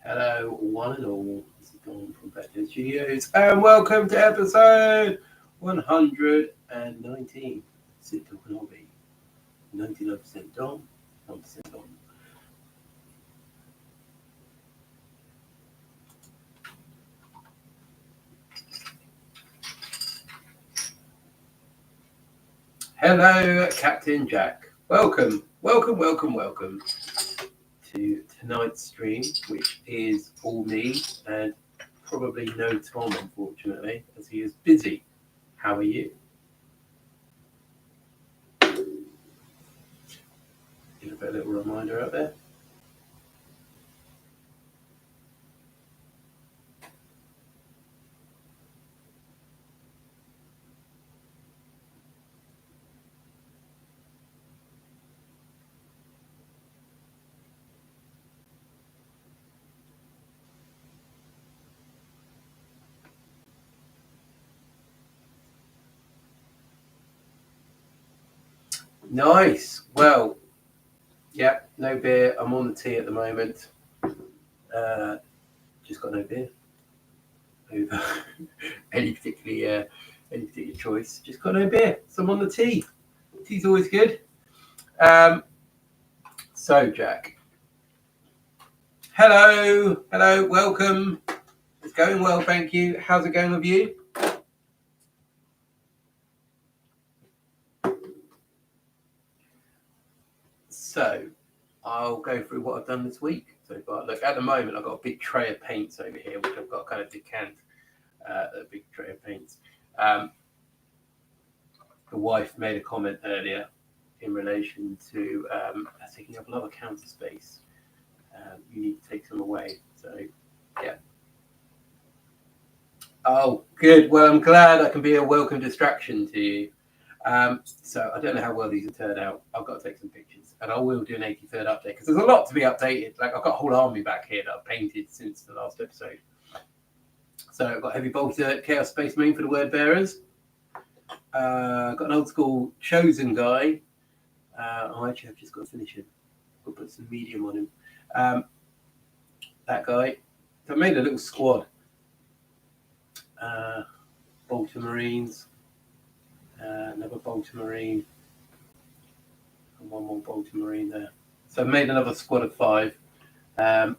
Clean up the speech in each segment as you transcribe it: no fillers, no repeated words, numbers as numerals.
Hello, one and all. This is Dawn from Batrep Studios, and welcome to episode 119. Sit talking hobby. 99% Dawn, 1% Dawn. Hello, Captain Jack. Welcome to tonight's stream, which is all me and probably no Tom, unfortunately, as he is busy. How are you? Give a little reminder out there. Nice. Well, yeah, no beer. I'm on the tea at the moment. Just got no beer over any particular choice. Just got no beer. So I'm on the tea. Tea's always good. So Jack. Hello, welcome. It's going well, thank you. How's it going with you? So, I'll go through what I've done this week so far. Look, at the moment, I've got a big tray of paints over here, which I've got kind of decant a big tray of paints. The wife made a comment earlier in relation to taking up a lot of counter space. You need to take some away. So, yeah. Oh, good. Well, I'm glad I can be a welcome distraction to you. So I don't know how well these have turned out. I've got to take some pictures, and I will do an 83rd update because there's a lot to be updated. Like I've got a whole army back here that I've painted since the last episode. So I've got Heavy Bolter, Chaos Space Marine for the word bearers. Got an old school Chosen guy. I've just got to finish him. I'll put some medium on him. That guy. So I made a little squad. Bolter Marines. Another Bolter Marine, and one more Bolter Marine there. So I made another squad of 5. And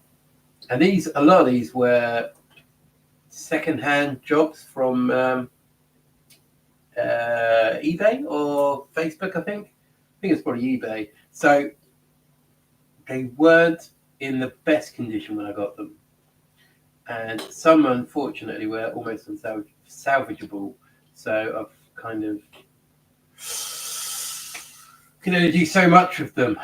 a lot of these were second-hand jobs from eBay or Facebook, I think. I think it's probably eBay. So they weren't in the best condition when I got them. And some, unfortunately, were almost unsalvageable. So I've kind of can only do so much with them.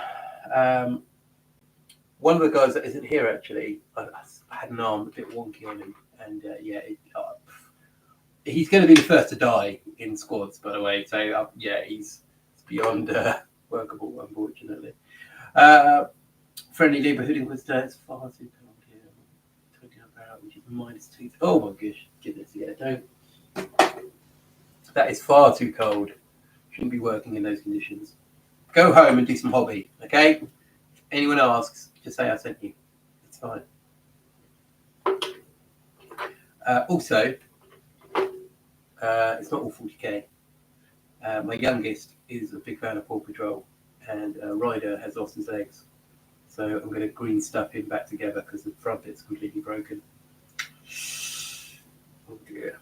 One of the guys that isn't here actually, I had an arm a bit wonky on him, and he's going to be the first to die in squads, by the way. So he's beyond workable, unfortunately. Friendly neighbourhood Inquisitor, it's far too cold here. Which is -2. Oh my goodness, yeah, don't. That is far too cold. Shouldn't be working in those conditions. Go home and do some hobby, okay? If anyone asks, just say I sent you. It's fine. Also, it's not all 40k. My youngest is a big fan of Paw Patrol, and Ryder has lost his legs. So I'm going to green stuff him back together because the front bit's completely broken. Oh dear.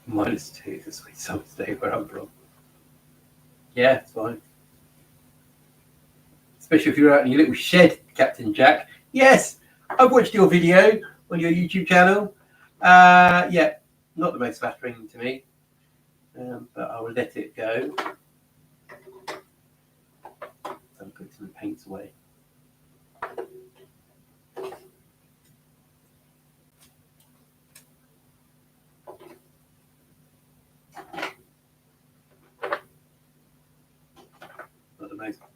-2 this week, summer's day where I'm from. Yeah, it's fine. Especially if you're out in your little shed, Captain Jack. Yes, I've watched your video on your YouTube channel. Yeah, not the most flattering to me, but I will let it go. I'll put some paints away.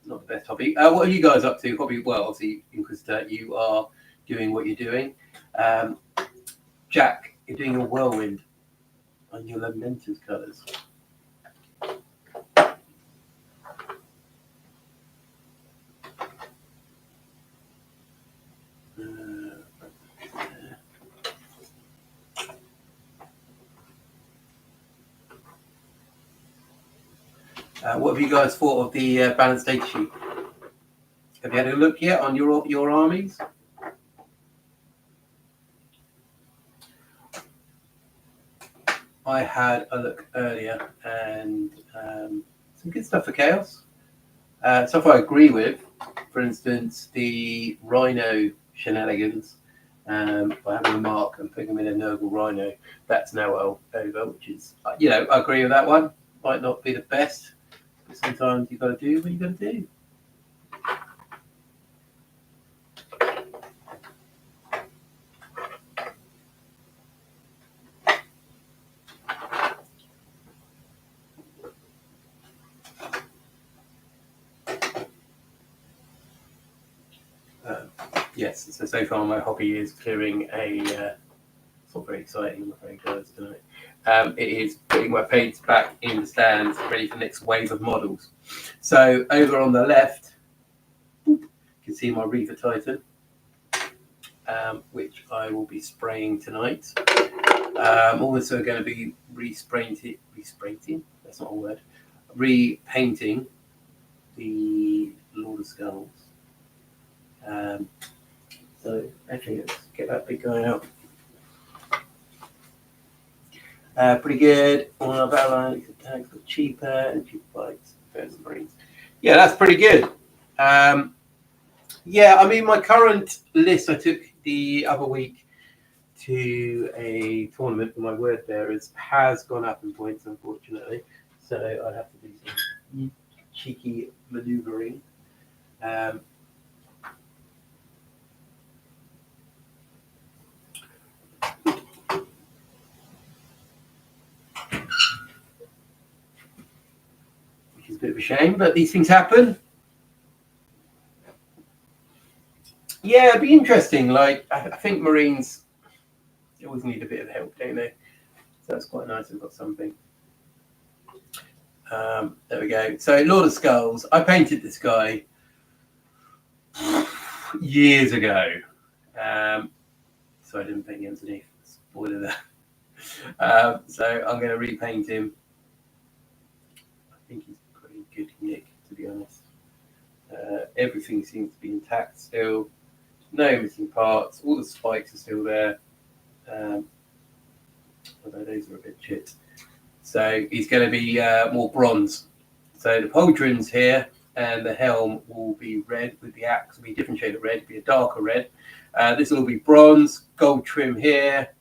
Not the best hobby. What are you guys up to? Hobby? Well, obviously, Inquisitor, you are doing what you're doing. Jack, you're doing your whirlwind on your Lamentus colours. What have you guys thought of the balanced data sheet? Have you had a look yet on your armies? I had a look earlier, and some good stuff for Chaos. Stuff I agree with. For instance, the Rhino shenanigans. By having a mark and putting them in a Nurgle Rhino, that's now over, which is, I agree with that one. Might not be the best, but sometimes you've got to do what you've got to do. Yes, so far my hobby is clearing it's not very exciting, I'm afraid, guys, tonight. It is putting my paints back in the stands, ready for the next wave of models. So over on the left, you can see my Reaver Titan, which I will be spraying tonight. I'm also going to be repainting the Lord of Skulls. So actually, let's get that big guy out. Pretty good. One of our lines, tags got cheaper and cheaper bikes, Defense Marines. Yeah, that's pretty good. Yeah, I mean, my current list, I took the other week to a tournament for my word bearers, has gone up in points, unfortunately. So I'd have to do some cheeky maneuvering. Which is a bit of a shame, but these things happen. Yeah, it'd be interesting. Like, I think Marines always need a bit of help, don't they? So that's quite nice. We've got something. There we go. So Lord of Skulls. I painted this guy years ago. So I didn't paint the underneath. Spoiler there. So I'm going to repaint him. I think he's pretty good nick, to be honest. Everything seems to be intact still. No missing parts. All the spikes are still there. Although those are a bit shit. So he's going to be more bronze. So the pauldrons here and the helm will be red with the axe. Will be a different shade of red. It'll be a darker red. This will be bronze. Gold trim here.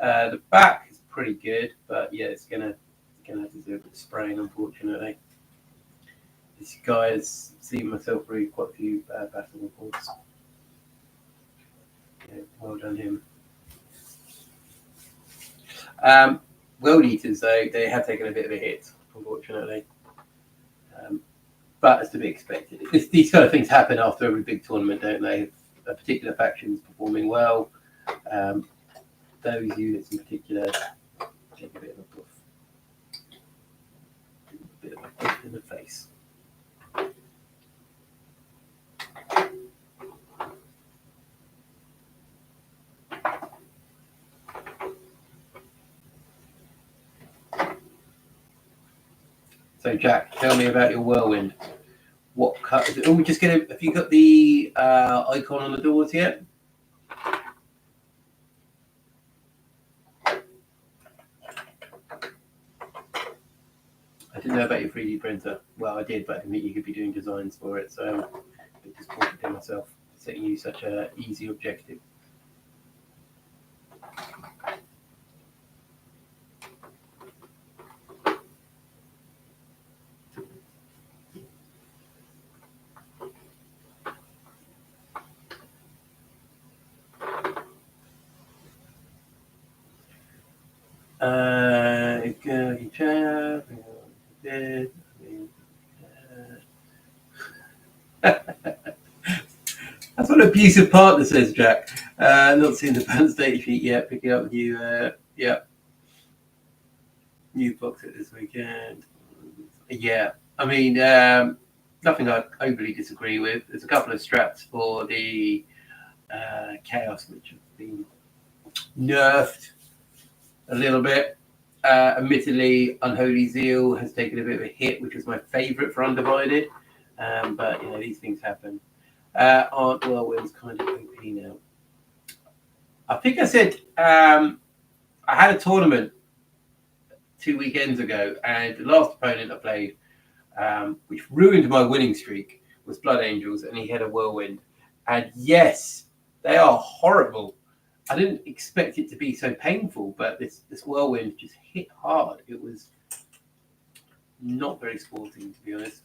The back is pretty good, but yeah, it's gonna have to do a bit of spraying, unfortunately. This guy has seen myself through quite a few battle reports. Yeah, well done him. World Eaters, though, they have taken a bit of a hit, unfortunately. But it's to be expected. These kind of things happen after every big tournament, don't they? If a particular faction is performing well, those units in particular take a bit of a puff. A bit of a puff in the face. So Jack, tell me about your whirlwind. What cut is it? Oh, we just get it. Have you got the icon on the doors yet? I didn't know about your 3D printer. Well, I did, but I didn't think you could be doing designs for it. So I'm a bit disappointed in myself setting you such an easy objective. That's what an abusive partner says, Jack. Not seeing the balance data sheet yet. Picking up new box it this weekend. Yeah, I mean, nothing I overly disagree with. There's a couple of straps for the Chaos which have been nerfed a little bit. Admittedly, Unholy Zeal has taken a bit of a hit, which was my favourite for Undivided. But these things happen. Aren't Whirlwinds kind of OP now? I think I said I had a tournament 2 weekends ago, and the last opponent I played, which ruined my winning streak, was Blood Angels, and he had a Whirlwind. And yes, they are horrible. I didn't expect it to be so painful, but this Whirlwind just hit hard. It was not very sporting, to be honest.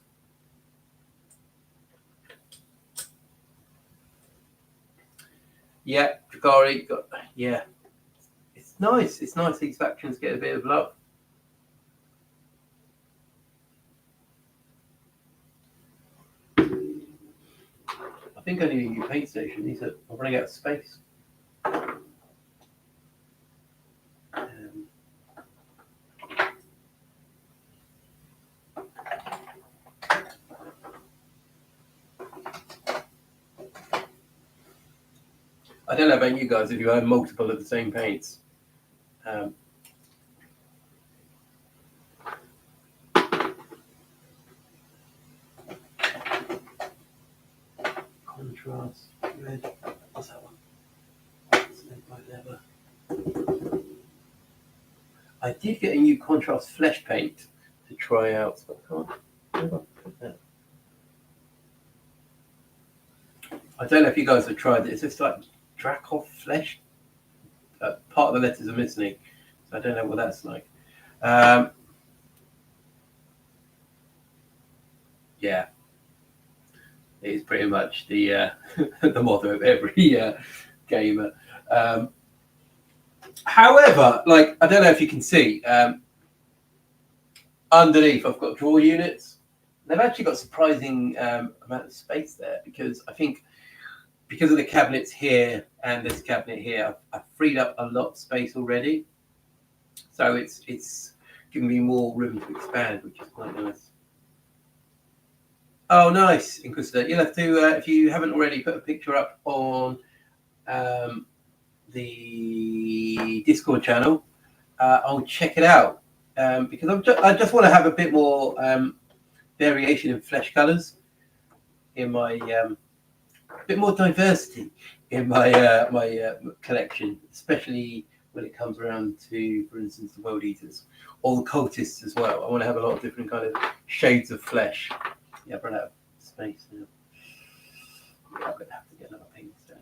Yeah, Dragari got It's nice. It's nice these factions get a bit of love. I think I need a new paint station. These are I'm running out of space. I don't know about you guys if you have multiple of the same paints. Contrast red. What's that one? Snake white leather. I did get a new contrast flesh paint to try out, but I can't put that. I don't know if you guys have tried it. It's just like Dracov flesh. Part of the letters are missing, so I don't know what that's like. Yeah, it is pretty much the the motto of every gamer. However, like I don't know if you can see underneath, I've got drawer units. They've actually got surprising amount of space there because I think because of the cabinets here and this cabinet here, I've freed up a lot of space already. So it's giving me more room to expand, which is quite nice. Oh, nice, Inquisitor. You'll have to, if you haven't already, put a picture up on the Discord channel. I'll check it out because I just want to have a bit more variation in flesh colours in my a bit more diversity in my my collection, especially when it comes around to, for instance, the World Eaters or the Cultists as well. I want to have a lot of different kind of shades of flesh. Yeah, I've run out of space now. Yeah, I'm going to have to get another paint stand.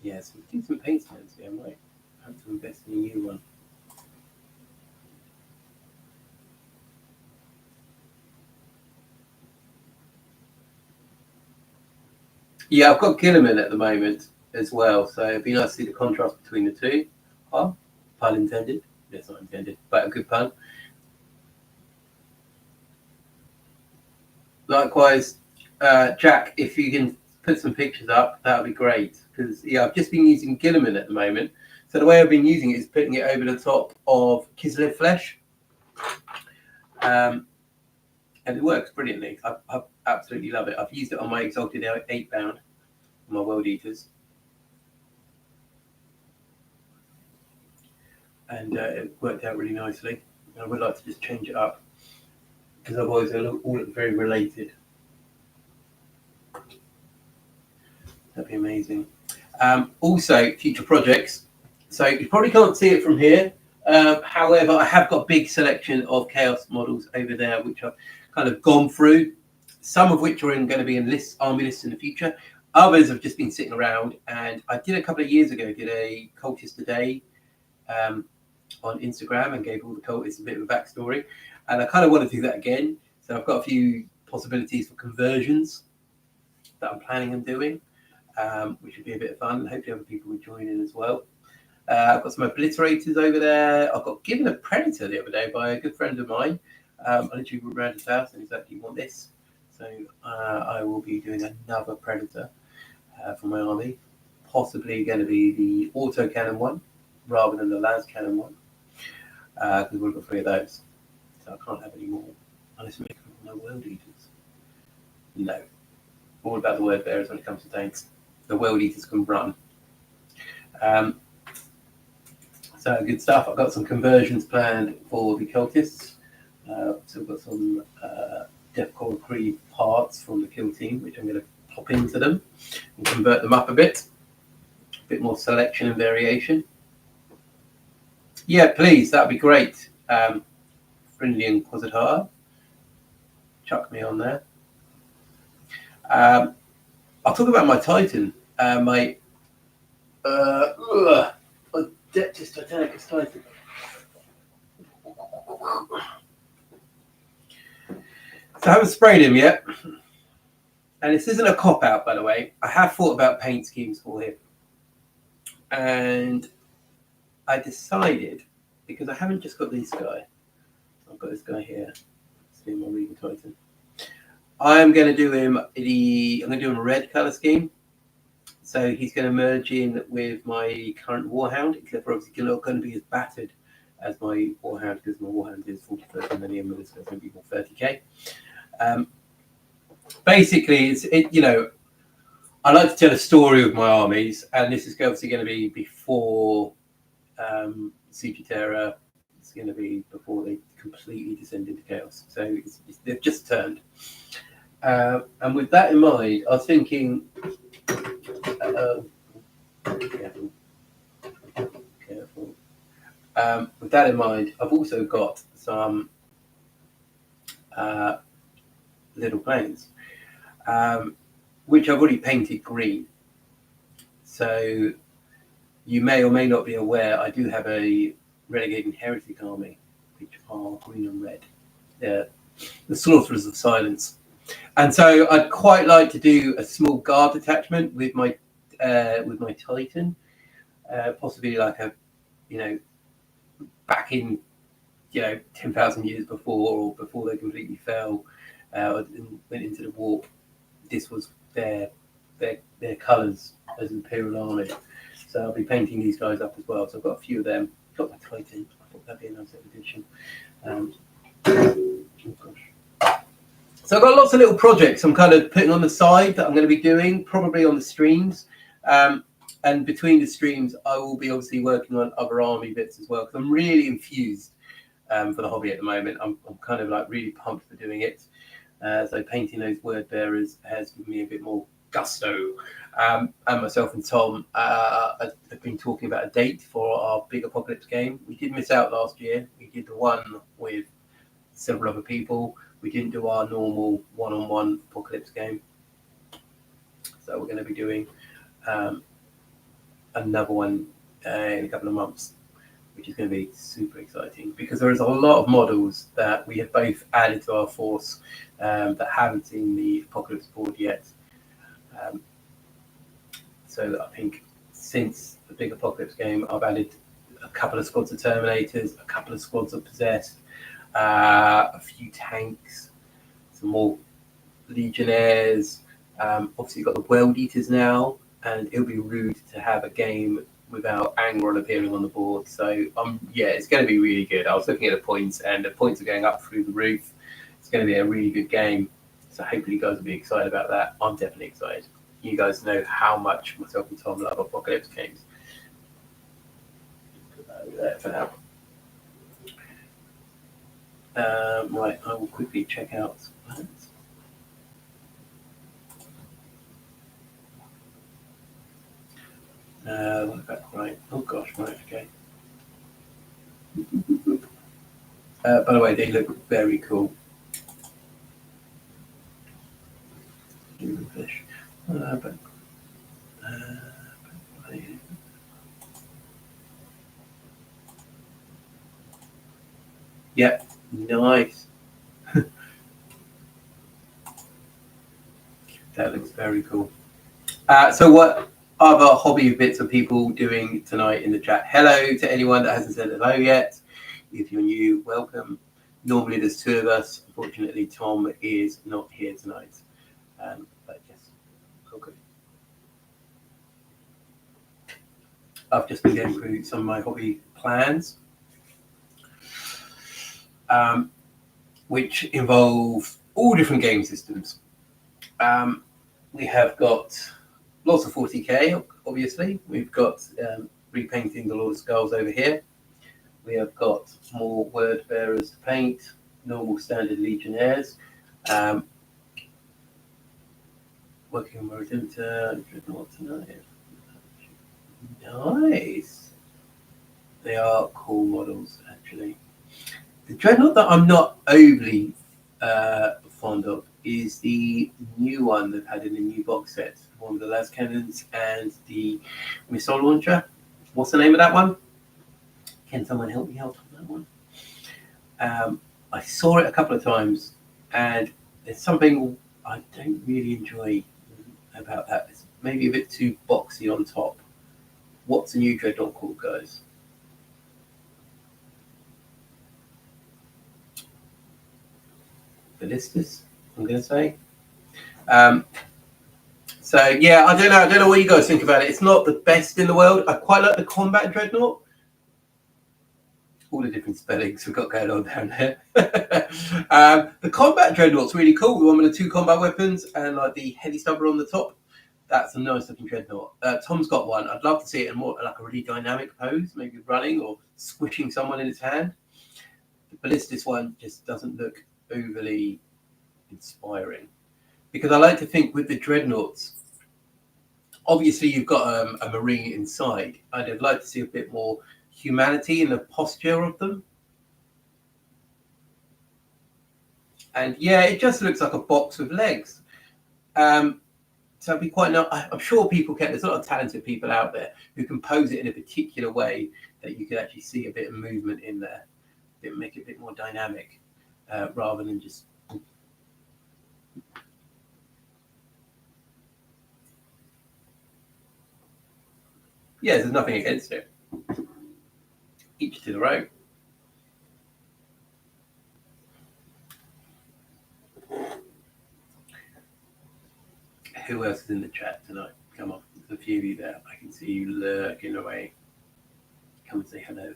Yeah, so do some paint stands here. I might have to invest in a new one. Yeah, I've got Gilliman at the moment as well, so it'd be nice to see the contrast between the two. Oh, pun intended. That's not intended, but a good pun. Likewise, Jack, if you can put some pictures up, that would be great. Because yeah, I've just been using Gilliman at the moment. So the way I've been using it is putting it over the top of Kislev flesh. And it works brilliantly. I absolutely love it. I've used it on my Exalted 8-bound, my World Eaters. And it worked out really nicely. And I would like to just change it up because otherwise they'll all look very related. That'd be amazing. Also, future projects. So you probably can't see it from here. However, I have got a big selection of Chaos models over there, which I've kind of gone through. Some of which are going to be in army lists in the future. Others have just been sitting around. And I did a couple of years ago, did a Cultist a Day on Instagram and gave all the cultists a bit of a backstory. And I kind of want to do that again. So I've got a few possibilities for conversions that I'm planning on doing, which would be a bit of fun. And hopefully other people will join in as well. I've got some obliterators over there. I got given a predator the other day by a good friend of mine. I literally went around his house and he's like, "Do you want this?" So I will be doing another predator for my army. Possibly going to be the auto cannon one rather than the las cannon one, because we've got 3 of those. So I can't have any more unless we make my world eaters. No, all about the word bearers when it comes to tanks. The world eaters can run. So good stuff. I've got some conversions planned for the cultists. So we've got some Death Core Creed parts from the kill team, which I'm going to pop into them and convert them up a bit more selection and variation. Yeah, please, that'd be great. Friendly Inquisitor, chuck me on there. I'll talk about my Titan, my Adeptus Titanicus Titan. So I haven't sprayed him yet, and this isn't a cop out, by the way. I have thought about paint schemes for him, and I decided, because I haven't just got this guy, I've got this guy here. See my Regal Titan. I'm going to do him a red color scheme. So he's going to merge in with my current Warhound, except for obviously not going to be as battered as my Warhound, because my Warhound is 41st millennium and it's going to be more 30k. Basically, I like to tell a story with my armies, and this is obviously going to be before Siege of Terror. It's going to be before they completely descend into chaos. So they've just turned. And with that in mind, I was thinking, careful. With that in mind, I've also got some little planes, which I've already painted green. So you may or may not be aware, I do have a Renegade and Heretic army, which are green and red. They're the Slaughterers of Silence. And so I'd quite like to do a small guard detachment with my Titan, possibly like back in 10,000 years before they completely fell and went into the warp. This was their colours as Imperial Army. So I'll be painting these guys up as well. So I've got a few of them. Got my Titan. I thought that'd be a nice addition. Oh gosh. So I've got lots of little projects I'm kind of putting on the side that I'm going to be doing, probably on the streams. And between the streams, I will be obviously working on other army bits as well, because I'm really infused for the hobby at the moment. I'm kind of like really pumped for doing it. So painting those word bearers has given me a bit more gusto. And myself and Tom have been talking about a date for our big Apocalypse game. We did miss out last year. We did the one with several other people. We didn't do our normal one-on-one Apocalypse game. So we're going to be doing another one in a couple of months, which is going to be super exciting, because there is a lot of models that we have both added to our force that haven't seen the Apocalypse board yet. So I think since the big Apocalypse game, I've added a couple of squads of Terminators, a couple of squads of Possessed, a few tanks, some more Legionnaires. Obviously, you've got the World Eaters now, and it'll be rude to have a game without Angron appearing on the board. So it's going to be really good. I was looking at the points, and the points are going up through the roof. It's going to be a really good game. So hopefully you guys will be excited about that. I'm definitely excited. You guys know how much myself and Tom love Apocalypse games. Put that over there for now. Right, I will quickly check out that. Right. Oh gosh, right, okay. By the way, they look very cool. Fish. Yep, nice. That looks very cool. So what other hobby bits of people doing tonight in the chat. Hello to anyone that hasn't said hello yet. If you're new, welcome. Normally there's two of us. Unfortunately, Tom is not here tonight. But yes, okay. I've just been going through some of my hobby plans, which involve all different game systems. We have got lots of 40k, obviously. We've got repainting the Lord of Skulls over here. We have got more word bearers to paint, normal standard legionnaires. Working on Redemptor, Dreadnought tonight. Nice. They are cool models, actually. The Dreadnought that I'm not overly fond of is the new one they've had in the new box set. One with the las cannons and the missile launcher. What's the name of that one? Can someone help me out on that one? I saw it a couple of times, and there's something I don't really enjoy about that. It's maybe a bit too boxy on top. What's the new Dreadnought called, guys? Ballistas, I'm going to say. So yeah, I don't know what you guys think about it. It's not the best in the world. I quite like the combat Dreadnought. All the different spellings we've got going on down there. The combat Dreadnought's really cool. The one with the 2 combat weapons and like the heavy stubber on the top. That's a nice looking Dreadnought. Tom's got one. I'd love to see it in more like a really dynamic pose, maybe running or squishing someone in his hand. The Ballistas one just doesn't look overly inspiring, because I like to think with the Dreadnoughts, obviously you've got a marine inside. I'd like to see a bit more humanity in the posture of them. And yeah, it just looks like a box with legs. So it'd be quite nice. I'm sure people can. There's a lot of talented people out there who can pose it in a particular way that you could actually see a bit of movement in there. Make it a bit more dynamic, rather than just. Yeah, there's nothing against it. Each to their own. Who else is in the chat tonight? Come on, there's a few of you there. I can see you lurking away. Come and say hello.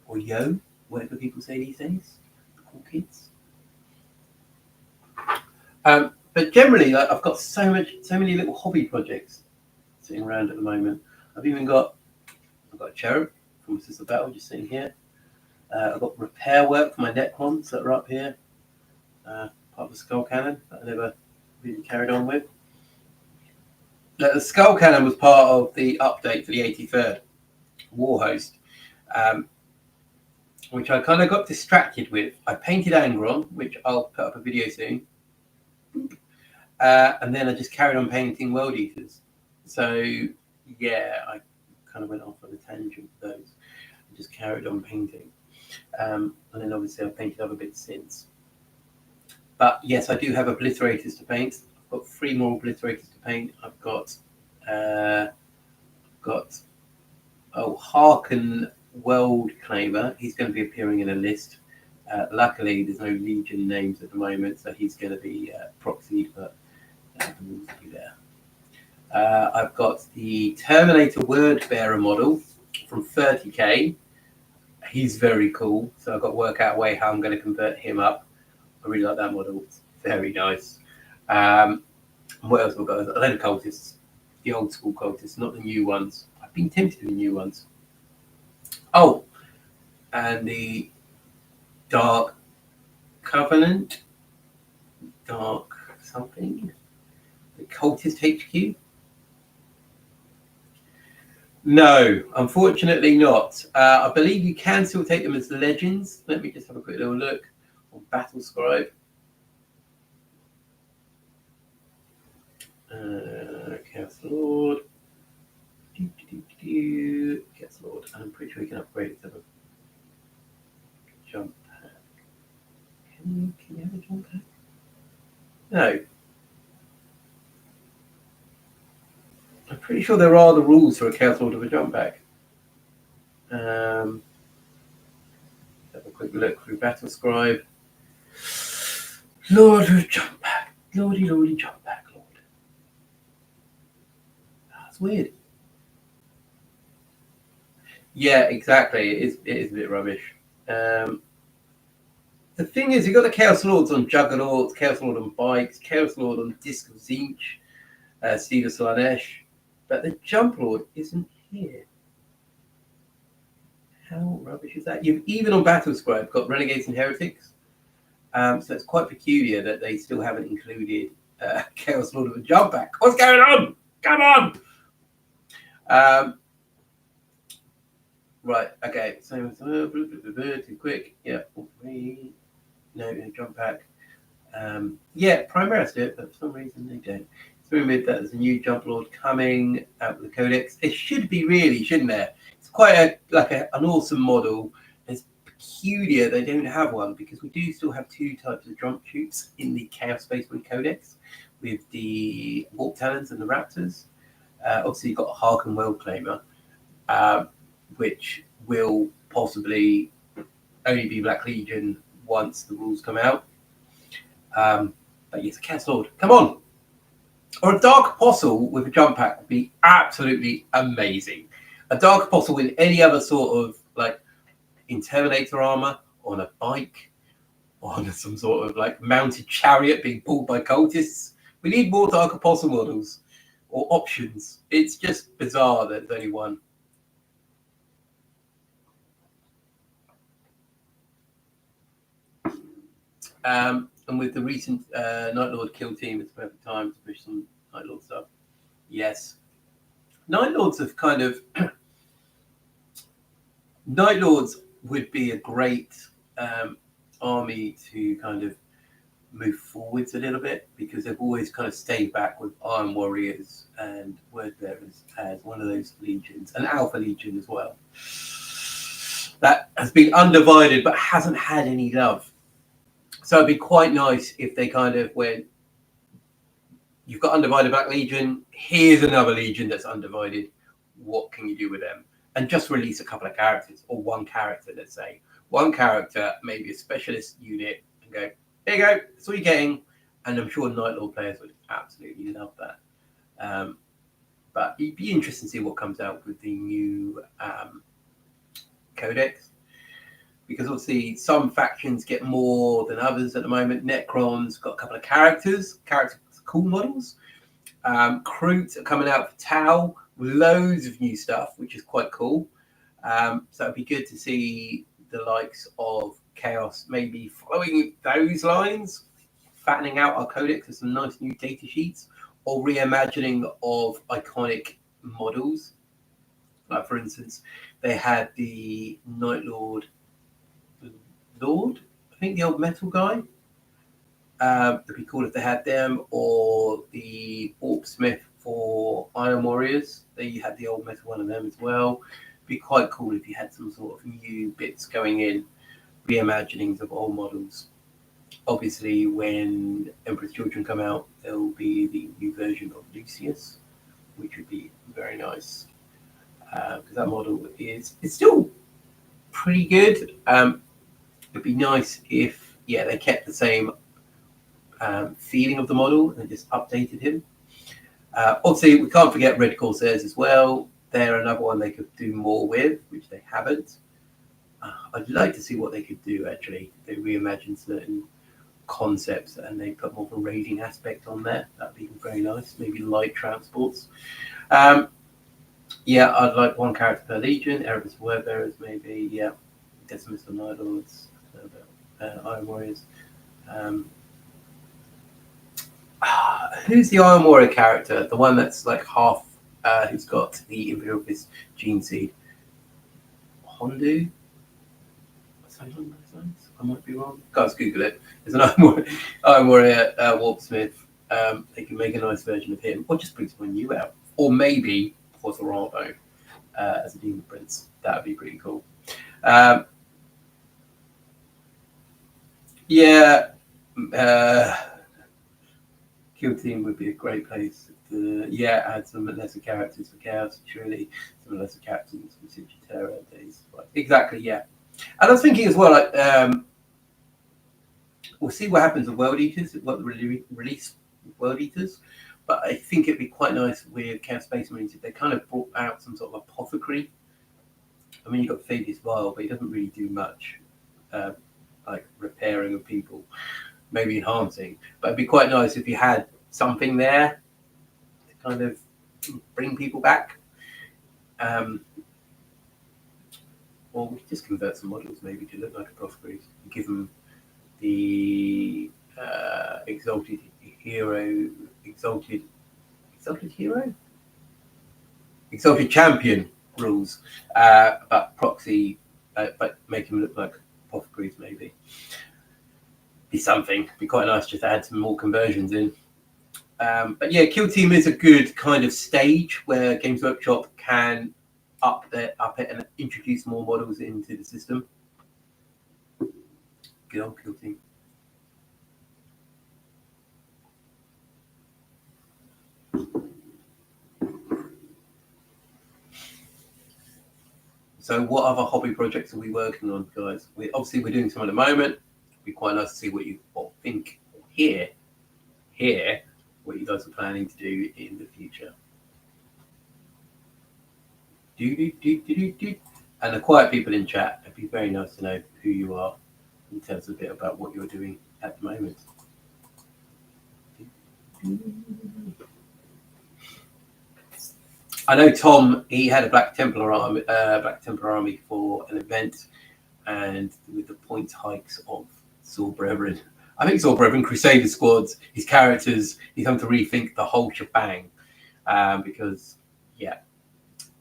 Or yo, whatever people say these days. Cool kids. But generally, like, I've got so many little hobby projects sitting around at the moment. I've got a cherub from Sister Battle just sitting here. I've got repair work for my Necrons that are up here. Part of the Skull Cannon that I never really carried on with. The Skull Cannon was part of the update for the 83rd War Host, which I kind of got distracted with. I painted Angron, which I'll put up a video soon. And then I just carried on painting World Eaters. So yeah, I kind of went off on a tangent with those and just carried on painting. And then obviously I've painted other bits since. But yes, I do have obliterators to paint. I've got 3 more obliterators to paint. I've got Harken World Claimer. He's going to be appearing in a list. Luckily, there's no Legion names at the moment, so he's going to be proxied, but we'll be there. I've got the Terminator Word Bearer model from 30k. He's very cool, so I've got to work out a way how I'm going to convert him up. I really like that model. It's very nice. What else have I got? A load of cultists. The old school cultists, not the new ones. I've been tempted with the new ones. Oh, and the Dark Covenant. Dark something. The Cultist HQ. No, unfortunately not. I believe you can still take them as legends. Let me just have a quick little look on Battle Scribe. Chaos Lord. Chaos Lord. I'm pretty sure we can upgrade it to a jump pack. Can you have a jump pack? No. pretty sure there are the rules for a Chaos Lord of a jump pack. Have a quick look through Battle Scribe. Lord of jump pack. Lordy jump pack, Lord. That's weird. Yeah, exactly. It is a bit rubbish. The thing is, you've got the Chaos Lords on Juggernauts, Chaos Lord on bikes, Chaos Lord on Disc of Zinch, Steed of Slanesh, but the Jump Lord isn't here. How rubbish is that? You've even on Battle Scribe got Renegades and Heretics, so it's quite peculiar that they still haven't included Chaos Lord of a jump pack. What's going on? Come on! Right, okay, so too quick. Yeah, all three. No jump pack. Yeah, Primaris do it, but for some reason they don't. So we admit that there's a new Jump Lord coming out with the Codex. It should be really, shouldn't there? It's quite an awesome model. It's peculiar they don't have one because we do still have two types of jump shoots in the Chaos Spacewind Codex with the Warp Talons and the Raptors. Obviously, you've got a Harken World Claimer, which will possibly only be Black Legion once the rules come out. But yes, a Chaos Lord. Come on! Or a Dark Apostle with a jump pack would be absolutely amazing. A Dark Apostle with any other sort of in Terminator armor, on a bike, on some sort of mounted chariot being pulled by cultists. We need more Dark Apostle models or options. It's just bizarre that there's only one. And with the recent Night Lord kill team, it's a perfect time to push some Night Lord stuff. Yes. Night Lords have kind of... Night Lords would be a great army to kind of move forwards a little bit because they've always kind of stayed back with Iron Warriors and Word Bearers as one of those legions, and Alpha Legion as well. That has been undivided but hasn't had any love. So it'd be quite nice if they kind of went, you've got Undivided Black Legion, here's another Legion that's undivided. What can you do with them? And just release a couple of characters, or one character, let's say. One character, maybe a specialist unit, and go, there you go, that's all you're getting. And I'm sure Night Lord players would absolutely love that. But it'd be interesting to see what comes out with the new Codex. Because obviously some factions get more than others at the moment. Necron's got a couple of characters cool models. Kroot are coming out for Tau with loads of new stuff, which is quite cool. So it'd be good to see the likes of Chaos maybe following those lines, fattening out our codex with some nice new data sheets, or reimagining of iconic models. Like for instance, they had the Night Lord, I think the old metal guy. It'd be cool if they had them, or the Orc Smith for Iron Warriors. They had the old metal one of them as well. It'd be quite cool if you had some sort of new bits going in, reimaginings of old models. Obviously, when Emperor's Children come out, there will be the new version of Lucius, which would be very nice. Because that model it's still pretty good. It'd be nice if they kept the same feeling of the model and just updated him. Obviously, we can't forget Red Corsairs as well. They're another one they could do more with, which they haven't. I'd like to see what they could do, actually. They reimagine certain concepts and they put more of a raiding aspect on there. That'd be very nice. Maybe light transports. I'd like one character per legion. Erebus Word Bearers, maybe. Yeah. Decimus of Night Lords. Iron Warriors. Who's the Iron Warrior character? The one that's half, who's got the Imperial Fist gene seed. Hondu? I might be wrong. Guys, Google it. There's an Iron Warrior Warpsmith. They can make a nice version of him, or just bring someone new out. Or maybe for Zorabo as a Demon Prince. That would be pretty cool. Kill Team would be a great place to, add some lesser characters for Chaos, surely. Some lesser characters for Terra days. Right. Exactly, yeah. And I was thinking as well, like, we'll see what happens with World Eaters, what the release World Eaters. But I think it'd be quite nice with Chaos Space Marines if they kind of brought out some sort of apothecary. I mean, you've got Phoebus Vile, but he doesn't really do much, like repairing of people, maybe enhancing. But it'd be quite nice if you had something there to kind of bring people back. Or we could just convert some models maybe to look like apothecaries. Give them the exalted champion rules, but proxy, but make them look like apothecaries maybe. Be something. Be quite nice just to add some more conversions in. But yeah, Kill Team is a good kind of stage where Games Workshop can up it and introduce more models into the system. Good old Kill Team. So what other hobby projects are we working on, guys? We're doing some at the moment. It'd be quite nice to see what you all think or hear what you guys are planning to do in the future. And the quiet people in chat, it'd be very nice to know who you are and tell us a bit about what you're doing at the moment. I know Tom, he had a Black Templar army for an event, and with the points hikes of Saw Brethren, I think Saw Brethren Crusader squads, his characters, he's having to rethink the whole shebang, because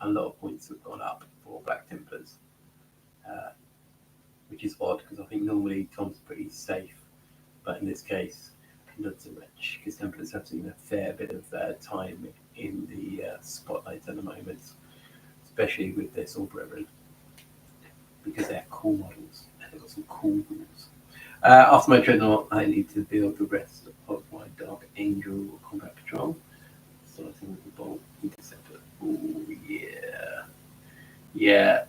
a lot of points have gone up for Black Templars, which is odd because I think normally Tom's pretty safe, but in this case, not so much, because Templars have seen a fair bit of time in the spotlight at the moment, especially with their Saw Brethren, because they're cool models and they've got some cool rules. After my Dreadnought, I need to build the rest of my Dark Angel Combat Patrol, starting with the Bolt Interceptor. Oh yeah. Yeah.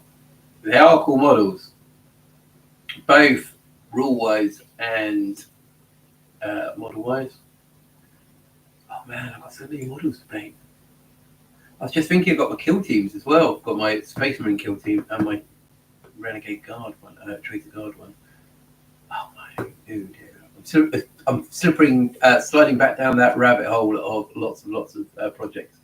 They are cool models, both rule-wise and model-wise. Oh man, I've got so many models to paint. I was just thinking I've got my kill teams as well. I've got my Space Marine kill team and my Renegade Guard one, Traitor Guard one. Oh my, I'm sliding back down that rabbit hole of lots of projects.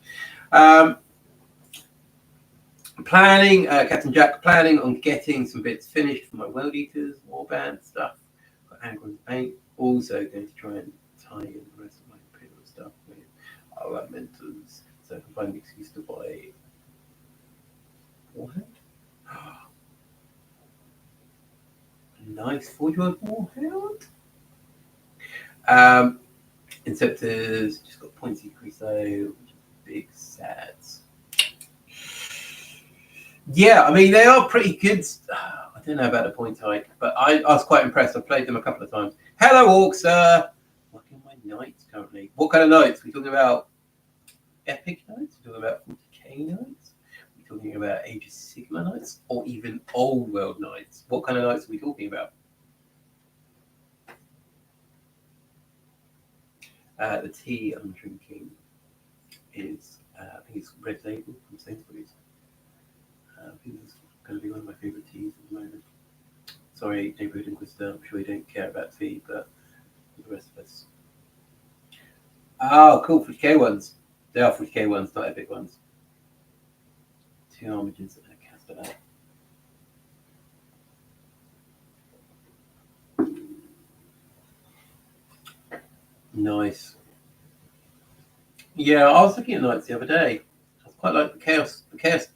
Planning, Captain Jack, planning on getting some bits finished for my World Eaters, Warband stuff. Got Angry Paint. Also going to try and tie in the rest of my Imperial stuff with our mentors, so I can find an excuse to buy Warhead. Nice 40-word Warhead. Inceptors just got pointy Crusoe, big sads. Yeah, I mean, they are pretty good. I don't know about the point hike, but I was quite impressed. I've played them a couple of times. Hello, Orcs. Working my knights currently. What kind of knights? We're talking about epic knights? We're talking about 40k knights? We're talking about Age of Sigma knights? Or even old world knights? What kind of knights are we talking about? The tea I'm drinking is, I think it's Red Label from Sainsbury's. I think it's going to be one of my favourite teas at the moment. Sorry, Neighbourhood Inquisitor, I'm sure you don't care about tea, but for the rest of us. Oh, cool, 40k ones. They are 40k ones, not epic ones. 2 Armigers and a Castellan. Nice. Yeah, I was looking at knights the other day. I quite like the Chaos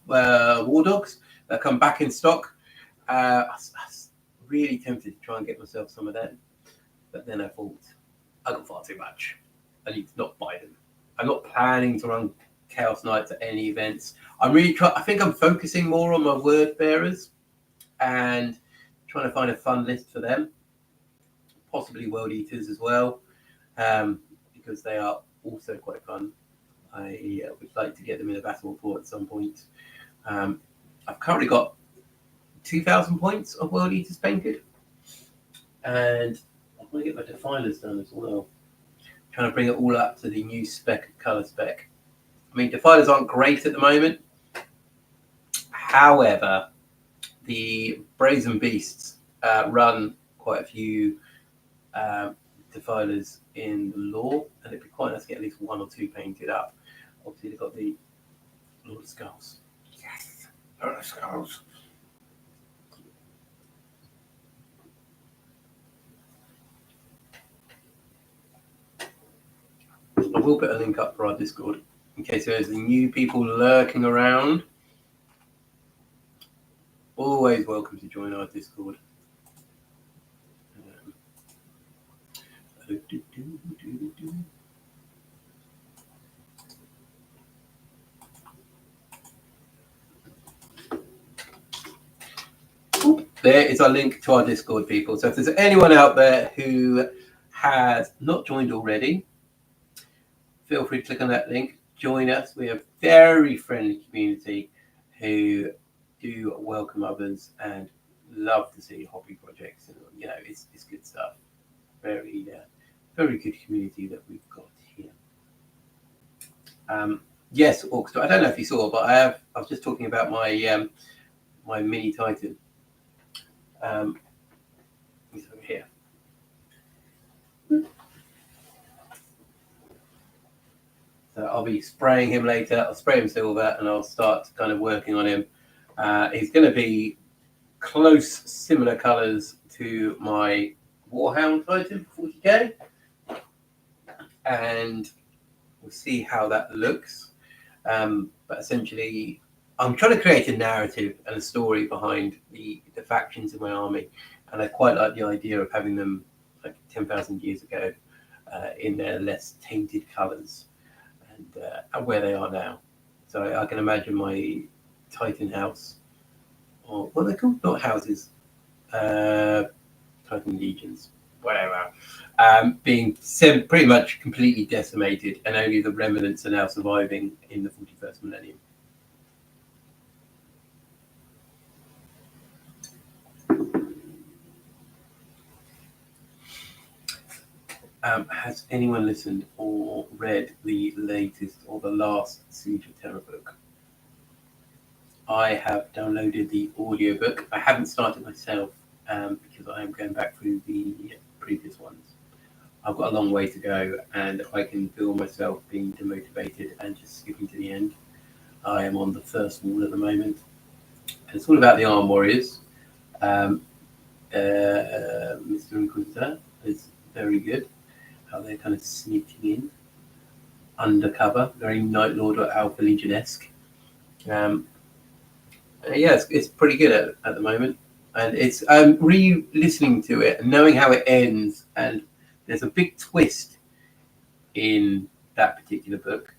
War Dogs that come back in stock. I was really tempted to try and get myself some of them, but then I thought I got far too much. I need to not buy them. I'm not planning to run Chaos Knights at any events. I'm really I think I'm focusing more on my word bearers and trying to find a fun list for them. Possibly World Eaters as well, because they are also quite fun. I would like to get them in a battle report at some point. I've currently got 2,000 points of World Eaters painted, and I want to get my defilers done as well. Trying to bring it all up to the new color spec. I mean, defilers aren't great at the moment. However, the Brazen Beasts run quite a few defilers in the lore, and it'd be quite nice to get at least 1 or 2 painted up. Obviously, they've got the Lord of Skulls. Yes, Lord of Skulls. I will put a link up for our Discord in case there's any new people lurking around. Always welcome to join our Discord. There is our link to our Discord, people. So if there's anyone out there who has not joined already, feel free to click on that link. Join us. We have a very friendly community who do welcome others and love to see hobby projects. And it's good stuff. Very good community that we've got here. Yes, Orchestra. I don't know if you saw, but I was just talking about my my mini Titan. He's over here. So I'll be spraying him later. I'll spray him silver, and I'll start kind of working on him. He's going to be close, similar colours to my Warhound Titan for 40k, and we'll see how that looks. But essentially, I'm trying to create a narrative and a story behind the factions in my army, and I quite like the idea of having them like 10,000 years ago in their less tainted colours and where they are now. So I can imagine my Titan house, or what are they called? Not houses, Titan legions, whatever, being pretty much completely decimated, and only the remnants are now surviving in the 41st millennium. Has anyone listened or read the latest or the last Siege of Terror book? I have downloaded the audiobook. I haven't started myself because I am going back through the previous ones. I've got a long way to go, and I can feel myself being demotivated and just skipping to the end. I am on the first wall at the moment, and it's all about the Arm Warriors. Mr. Inquisitor is very good. How they're kind of sneaking in undercover, very Night Lord or Alpha Legion-esque. It's pretty good at the moment, and it's re-listening to it and knowing how it ends, and there's a big twist in that particular book,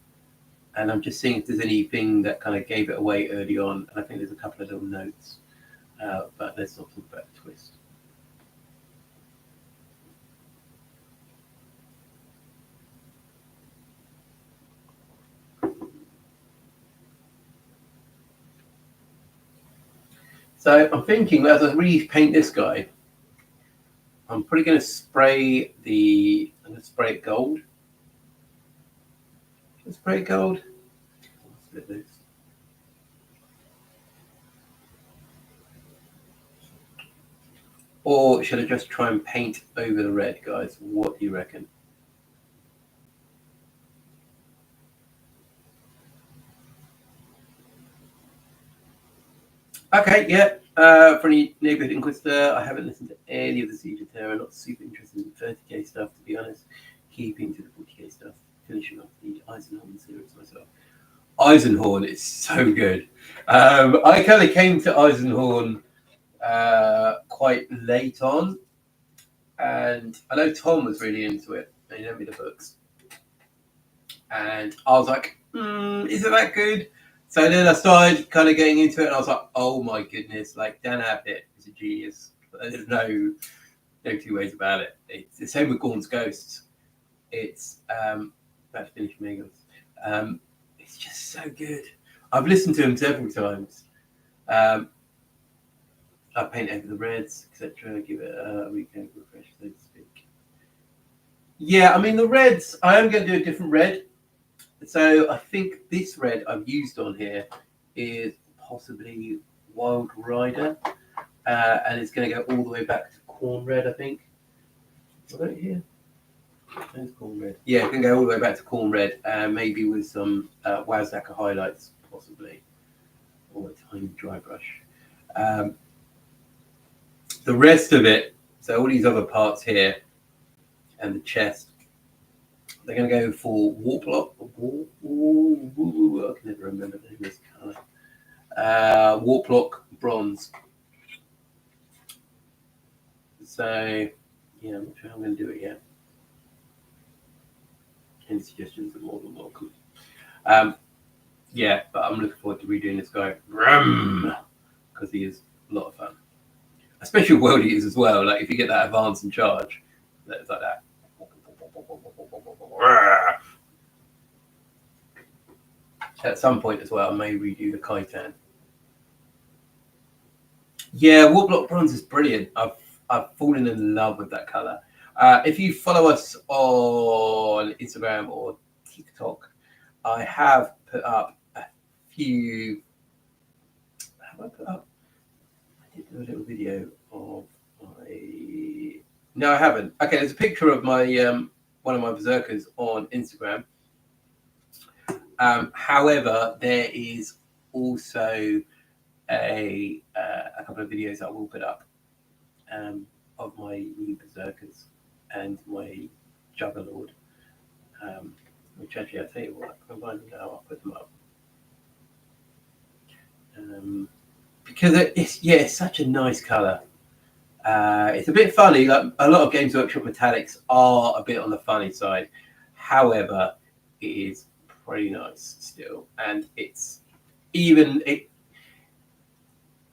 and I'm just seeing if there's anything that kind of gave it away early on, and I think there's a couple of little notes, but let's not talk about the twist. So I'm thinking, as I repaint this guy, I'm probably going to spray it gold. Spray it gold. Split this. Or should I just try and paint over the red, guys? What do you reckon? Okay, yeah. For any neighborhood Inquisitor, I haven't listened to any of the Siege of Terror. Not super interested in 30k stuff, to be honest. Keeping to the 40k stuff. Finishing off the Eisenhorn series myself. Eisenhorn is so good. I kind of came to Eisenhorn quite late on, and I know Tom was really into it. And he lent me the books, and I was like, "Is it that good?" So then I started kind of getting into it, and I was like, "Oh my goodness!" Like Dan Abnett is a genius. There's no two ways about it. It's the same with Gorn's Ghosts. It's About to finish Megos. It's just so good. I've listened to him several times. I paint over the reds, etc. Give it a weekend refresh, so to speak. Yeah, I mean the reds. I am going to do a different red. So I think this red I've used on here is possibly Wild Rider, and it's going to go all the way back to Corn Red. I think. Is that here? There's Corn Red. Yeah, it can go all the way back to Corn Red, maybe with some Wazaka highlights, possibly, or a tiny dry brush. The rest of it, so all these other parts here, and the chest, they're going to go for Warplock. I can never remember the name of this colour. Warplock Bronze. So, yeah, I'm not sure how I'm going to do it yet. Any suggestions are more than welcome. Yeah, but I'm looking forward to redoing this guy because he is a lot of fun, especially with World Eaters as well. Like if you get that advance and charge, it's like that. At some point as well, I may redo the Khitan. Yeah, Warplock Bronze is brilliant. I've fallen in love with that color. If you follow us on Instagram or TikTok, I have put up a few. Have I put up? I did do a little video of my. No, I haven't. Okay, there's a picture of my one of my berserkers on Instagram. However, there is also a couple of videos that I will put up of my new berserkers and my Juggerlord, which actually I'll tell you what, if I find them now, I'll put them up. Because it's such a nice colour. It's a bit funny. Like a lot of Games Workshop metallics are a bit on the funny side. However, it is pretty nice still, and it's even it.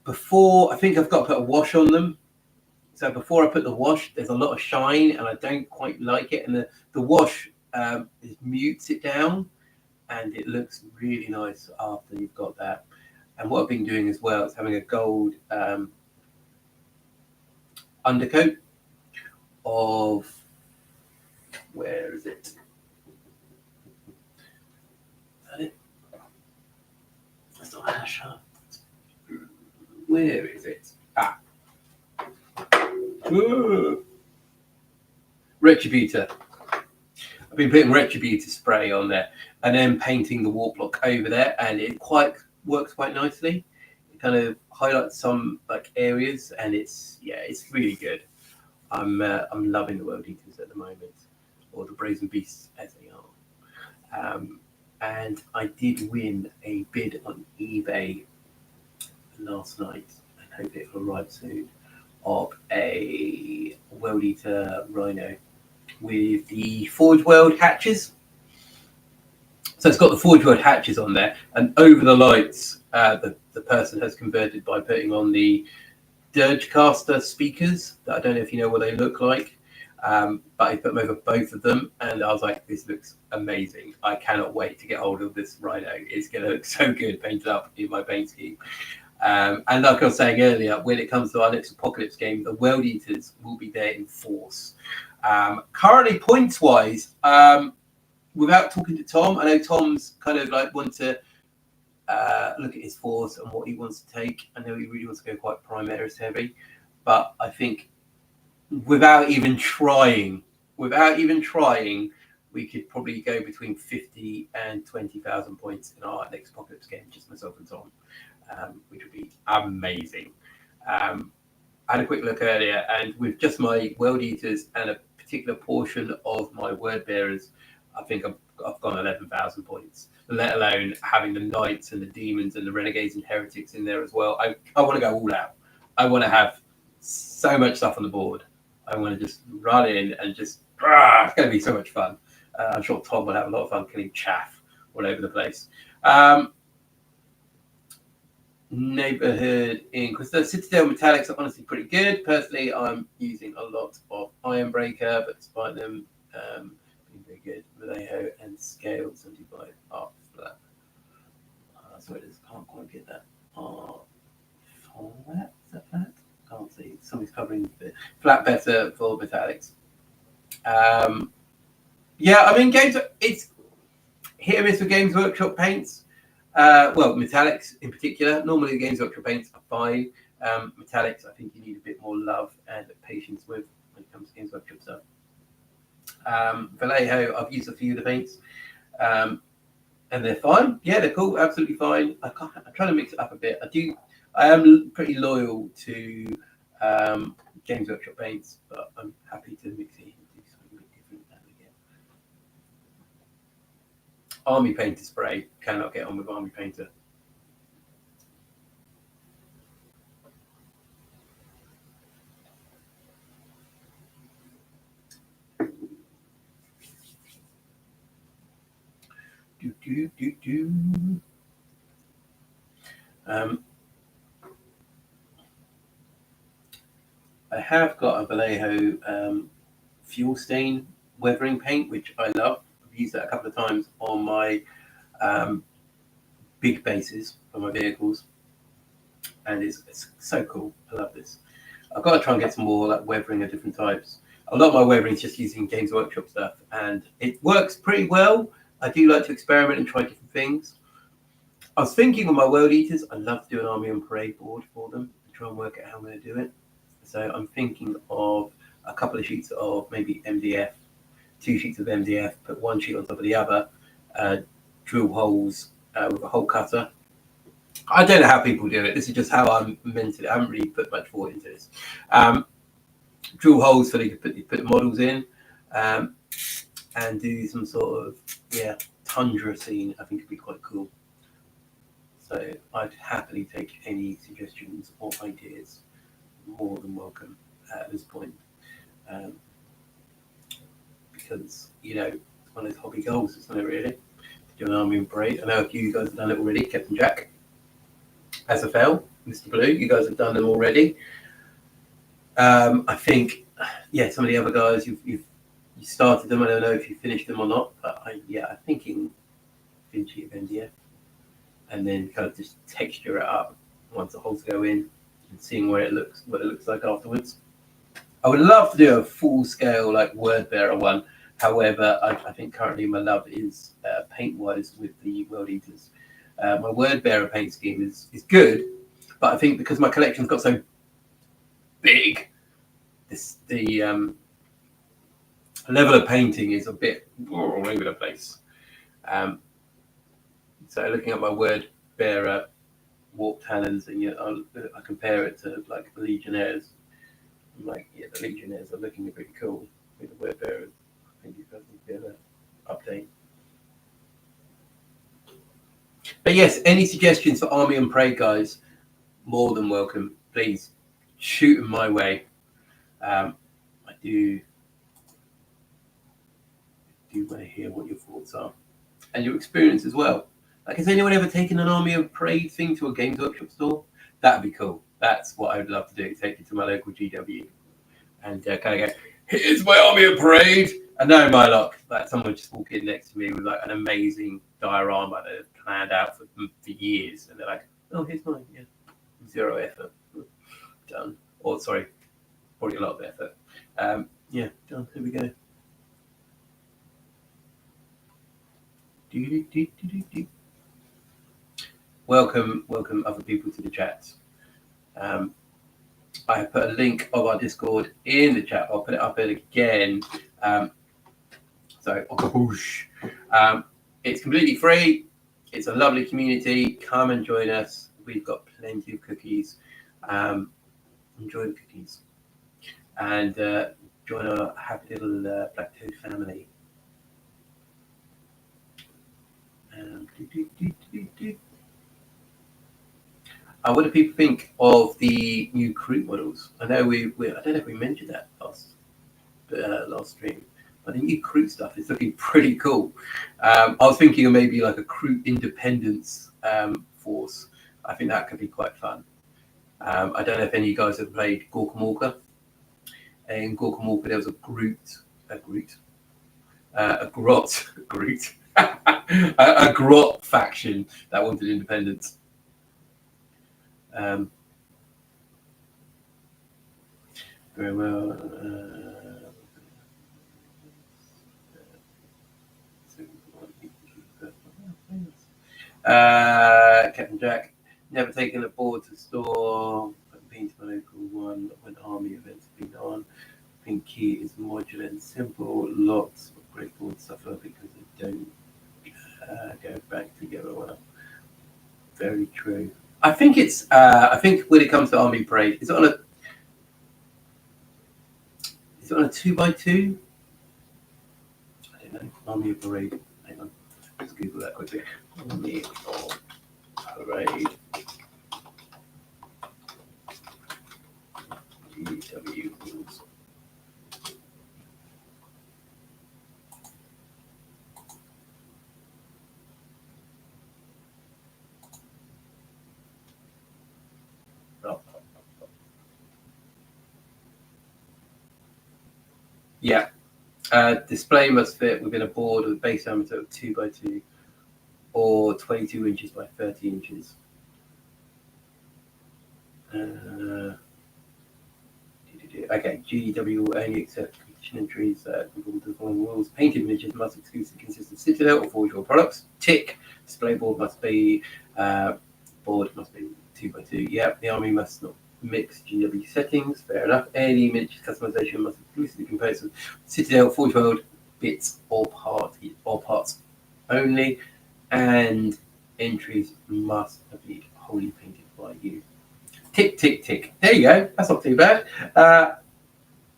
Before I think I've got to put a wash on them. So before I put the wash, there's a lot of shine, and I don't quite like it. And the wash mutes it down, and it looks really nice after you've got that. And what I've been doing as well is having a gold undercoat of, where is it? Is that it? That's not hash up. Where is it? Ah. Ooh. Retributor. I've been putting Retributor spray on there and then painting the Warplock over there, and it works quite nicely. It kind of highlights some like areas, and it's really good. I'm loving the World Eaters at the moment, or the Brazen Beasts as they are. And I did win a bid on eBay last night, and hope it will arrive soon, of a World Eater Rhino with the Forge World hatches. So it's got the Forge World hatches on there, and over the lights, the person has converted by putting on the Dirgecaster speakers that I don't know if you know what they look like, but I put them over both of them, and I was like, this looks amazing. I cannot wait to get hold of this Rhino. It's going to look so good painted up in my paint scheme. And like I was saying earlier, when it comes to our next Apocalypse game, the World Eaters will be there in force. Currently, points-wise, without talking to Tom, I know Tom's kind of like want to look at his force and what he wants to take. I know he really wants to go quite Primaris heavy, but I think without even trying, we could probably go between 50 and 20,000 points in our next Apocalypse game, just myself and Tom. Which would be amazing. I had a quick look earlier, and with just my World Eaters and a particular portion of my Word Bearers, I think I've gone 11,000 points, let alone having the Knights and the Demons and the Renegades and Heretics in there as well. I want to go all out. I want to have so much stuff on the board. I want to just run in and just, it's going to be so much fun. I'm sure Tom will have a lot of fun killing chaff all over the place. Neighborhood in Crystal Citadel metallics are honestly pretty good. Personally, I'm using a lot of Ironbreaker, but despite them being very pretty good. Vallejo and scale 75 art flat. Sorry, I can't quite get that. Art flat? Is that flat? Can't see. Something's covering the flat better for metallics. Yeah, I mean, it's hit or miss with Games Workshop paints. Well, metallics in particular. Normally, the Games Workshop paints are fine. Metallics, I think you need a bit more love and patience with when it comes to Games Workshop stuff. Vallejo, I've used a few of the paints, and they're fine. Yeah, they're cool, absolutely fine. I'm trying to mix it up a bit. I am pretty loyal to Games Workshop paints, but I'm happy to mix it and do something a bit different now and again. Army Painter spray, cannot get on with Army Painter. I have got a Vallejo fuel stain weathering paint, which I love. I've used that a couple of times on my big bases for my vehicles, and it's so cool. I love this. I've got to try and get some more like weathering of different types. A lot of my weathering is just using Games Workshop stuff, and it works pretty well. I do like to experiment and try different things. I was thinking with my World Eaters, I'd love to do an Army on Parade board for them and try and work out how I'm going to do it. So I'm thinking of a couple of sheets of maybe MDF, 2 sheets of MDF, put 1 sheet on top of the other, drill holes with a hole cutter. I don't know how people do it. This is just how I'm meant to. I haven't really put much thought into this. Drill holes so they can put the models in, and do some sort of tundra scene. I think it'd be quite cool. So I'd happily take any suggestions or ideas. More than welcome at this point, because it's one of those hobby goals, isn't it? Really, to do an Army on Parade. I know a few of you guys have done it already. Captain Jack, Azafel, Mr. Blue, you guys have done them already. I think, some of the other guys you started them. I don't know if you finished them or not, but I'm thinking thin sheet of MDF, and then kind of just texture it up once the holes go in, and seeing what it looks like afterwards. I would love to do a full scale like word bearer one. However, I think currently my love is paint wise with the World Eaters. My word bearer paint scheme is good, but I think because my collection's got so big, the level of painting is a bit all over the place. So looking at my word bearer warp talons, and I compare it to like the Legionnaires. I'm like, the Legionnaires are looking pretty cool. I think the word bearers, I think you guys need to get an update. But yes, any suggestions for Army and Parade guys, more than welcome. Please shoot them my way. I do want to hear what your thoughts are and your experience as well. Like, has anyone ever taken an Army of Parade thing to a Games Workshop store? That'd be cool. That's what I'd love to do. Take it to my local GW and kind of go, here's my Army of Parade. I know my luck. Like, someone just walk in next to me with like an amazing diorama that they've planned out for years, and they're like, oh, here's mine. Yeah, 0 effort. Done. Or sorry, probably a lot of effort. Done. Here we go. Welcome other people to the chat. I have put a link of our Discord in the chat. I'll put it up again. It's completely free. It's a lovely community. Come and join us. We've got plenty of cookies. Enjoy the cookies. And join our happy little Black Toad family. What do people think of the new Kroot models? I know I don't know if we mentioned that last stream, but the new Kroot stuff is looking pretty cool. I was thinking of maybe like a Kroot Independence force. I think that could be quite fun. I don't know if any of you guys have played Gorkamorka. In Gorkamorka, there was a Groot. a grot Groot, a grot faction that wanted independence. Very well. Captain Jack, never taken a board to store. Been to my local one when army events have been on. Pink key is modular and simple. Lots of great boards suffer because they don't go back together well. Very true. I think it's. I think when it comes to army parade, is it on a 2x2? I don't know. Army parade. Hang on. Let's Google that quickly. Army of parade. GW rules. Oh. Yeah. Display must fit within a board with a base diameter of 2x2 or 22 inches by 30 inches. Okay, GW will only accept competition entries that conform to the following rules. Painted miniatures must exclusively consist of Citadel or Forge World products. Tick. Display board must be 2x2. Yeah, the army must not mix GW settings. Fair enough. Any miniatures customization must exclusively compose of Citadel, Forge World bits or parts only, and entries must be wholly painted by you. Tick, tick, tick. There you go. That's not too bad.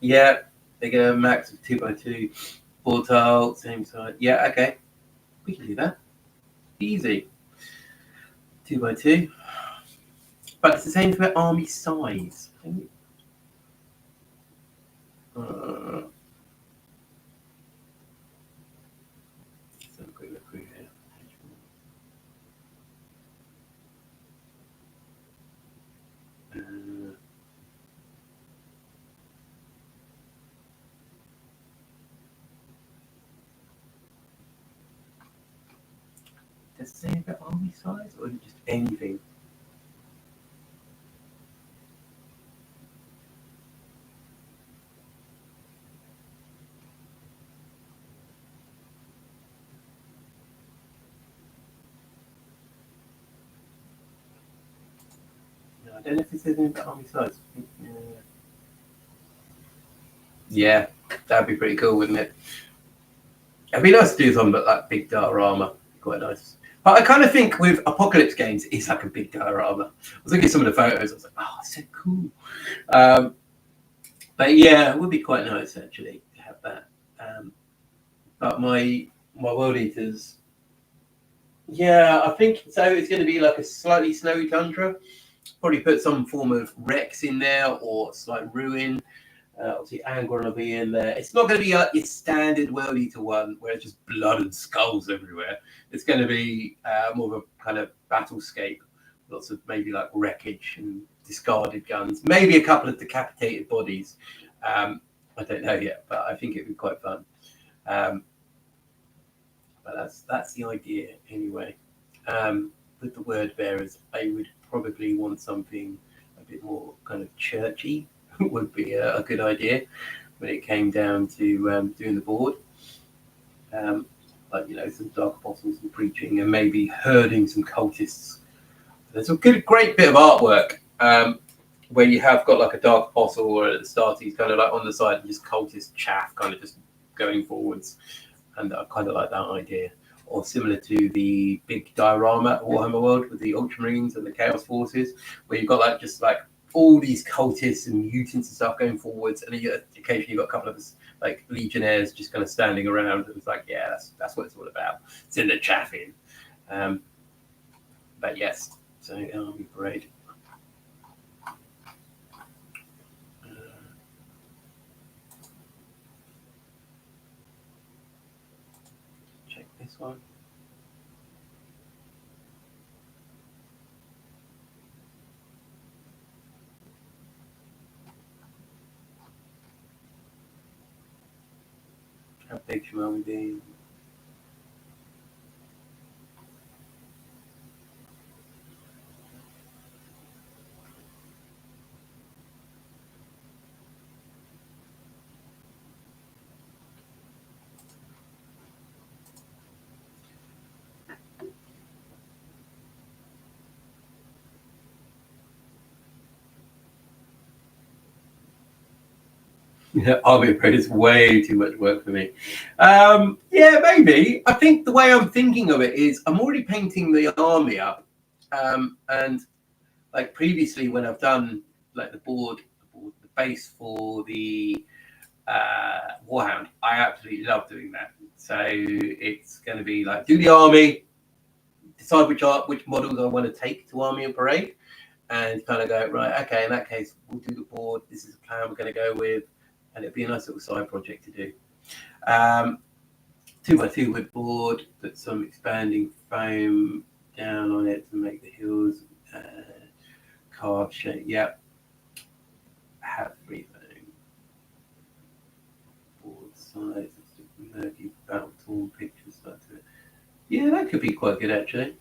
Yeah, they get a max of 2x2. Board tile, same size. Yeah, okay. We can do that. Easy. 2x2. But it's the same for army size. Does it say about army size or is it just anything? No, I don't know if it says anything about army size. Yeah, that'd be pretty cool, wouldn't it? It'd be nice to do something but like big diorama. Quite nice. But I kind of think with Apocalypse games, it's like a big diorama. I was looking at some of the photos. I was like, oh, it's so cool. But yeah, it would be quite nice actually to have that. But my World Eaters, yeah, I think so. It's going to be like a slightly snowy tundra. Probably put some form of Rex in there or slight ruin. Obviously, Angron will be in there. It's not going to be your standard World Eater one where it's just blood and skulls everywhere. It's going to be more of a kind of battlescape. Lots of maybe like wreckage and discarded guns. Maybe a couple of decapitated bodies. I don't know yet, but I think it'd be quite fun. But that's the idea anyway. With the word bearers, I would probably want something a bit more kind of churchy. Would be a good idea when it came down to doing the board. Like, you know, some dark apostles and preaching and maybe herding some cultists. There's a great bit of artwork where you have got like a dark apostle or at the start he's kind of like on the side and just cultist chaff kind of just going forwards. And I kind of like that idea. Or similar to the big diorama at Warhammer World with the Ultramarines and the Chaos Forces, where you've got like just like all these cultists and mutants and stuff going forwards, and then occasionally you've got a couple of like legionnaires just kind of standing around. And it's like, yeah, that's what it's all about. It's in the chaffing. But yes, so army parade. Check this one. How big shall we be? Army Parade is way too much work for me. Yeah, maybe. I think the way I'm thinking of it is I'm already painting the army up. And like previously when I've done like the base for the Warhound, I absolutely love doing that. So it's going to be like do the army, decide which models I want to take to Army and Parade, and kind of go right. Okay, in that case, we'll do the board. This is the plan we're going to go with, and it'd be a nice little side project to do. 2x2 wood board, put some expanding foam down on it to make the hills carved shape. Yep. Have free foam. Board size, murky, battle torn pictures stuck to it. Yeah, that could be quite good actually.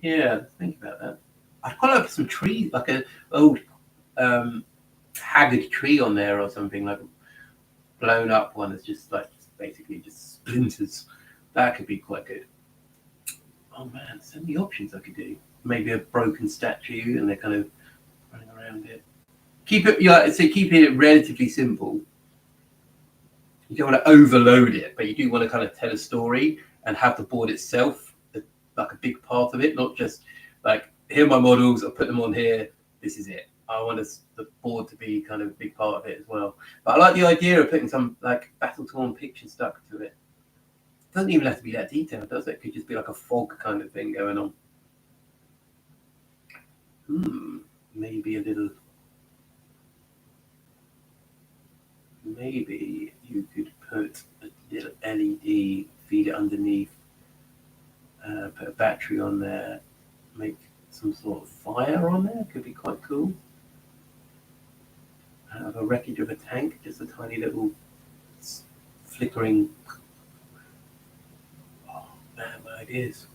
Yeah, think about that. I'd quite like some trees, like an old haggard tree on there or something, like a blown up one that's just like basically just splinters. That could be quite good. Oh man, so many options I could do. Maybe a broken statue and they're kind of running around it. Keep it relatively simple. You don't want to overload it, but you do want to kind of tell a story and have the board itself like a big part of it, not just like here are my models, I'll put them on here, this is it. I want the board to be kind of a big part of it as well. But I like the idea of putting some like battle-torn pictures stuck to it. It doesn't even have to be that detailed, does it? It could just be like a fog kind of thing going on. Maybe a little. Maybe you could put a little LED, feed it underneath, put a battery on there, make some sort of fire on there. Could be quite cool. Have a wreckage of a tank, just a tiny little flickering. Oh man, my ideas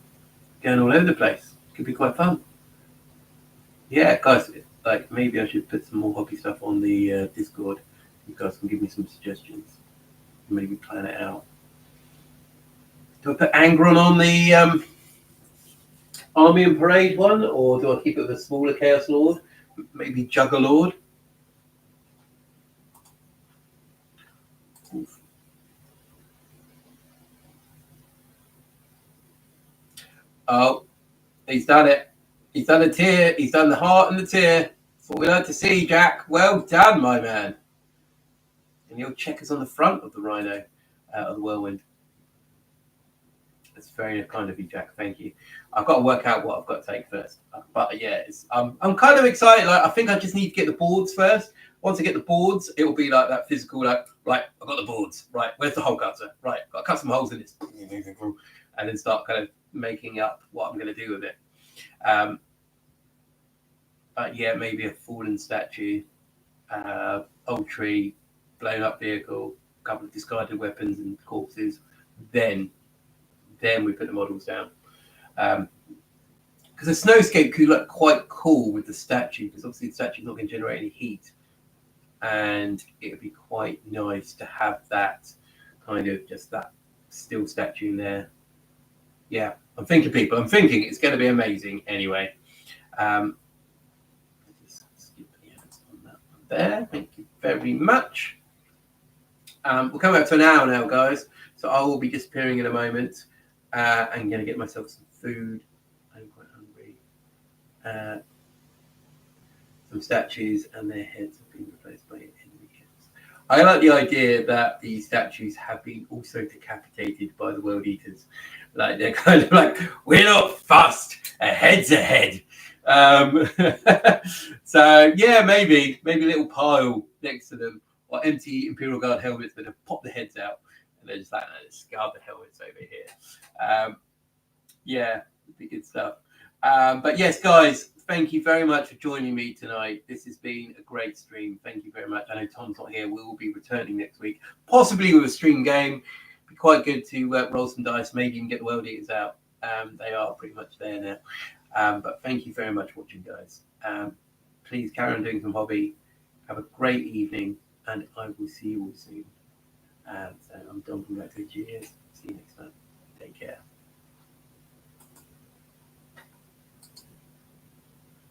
going all over the place. Could be quite fun. Yeah, guys, like maybe I should put some more hobby stuff on the Discord. You guys can give me some suggestions. Maybe plan it out. Do I put Angron on the Army and Parade one, or do I keep it with a smaller Chaos Lord? Maybe Juggerlord. Oh, he's done it. He's done a tear. He's done the heart and the tear. That's what we like to see, Jack. Well done, my man. And your checkers on the front of the Rhino, of the Whirlwind. That's very kind of you, Jack. Thank you. I've got to work out what I've got to take first. But yeah, I'm kind of excited. Like I think I just need to get the boards first. Once I get the boards, it will be like that physical, like, right, I've got the boards. Right, where's the hole cutter? Right, got to cut some holes in this. And then start kind of making up what I'm going to do with it. But yeah, maybe a fallen statue, old tree, blown up vehicle, a couple of discarded weapons and corpses. Then we put the models down. Because a snowscape could look quite cool with the statue, because obviously the statue's not going to generate any heat. And it would be quite nice to have that kind of just that still statue in there. Yeah, I'm thinking it's going to be amazing anyway. Just skip the ads on that one there. Thank you very much. We'll come back to an hour now, guys. So I will be disappearing in a moment. I'm going to get myself some food. I'm quite hungry. Some statues and their heads have been replaced by enemy heads. I like the idea that the statues have been also decapitated by the World Eaters. Like they're kind of like, we're not fussed. A head's a head. So yeah, maybe a little pile next to them, or empty Imperial Guard helmets that have popped the heads out, and they're just like, discard the helmets over here. Yeah, it'd be good stuff. But yes, guys, thank you very much for joining me tonight. This has been a great stream. Thank you very much. I know Tom's not here. We will be returning next week, possibly with a stream game. Be quite good to roll some dice. Maybe even get the World Eaters out. They are pretty much there now. But thank you very much for watching, guys. Please carry on doing some hobby. Have a great evening, and I will see you all soon. So I'm dumping back to the cheers. See you next time. Take care.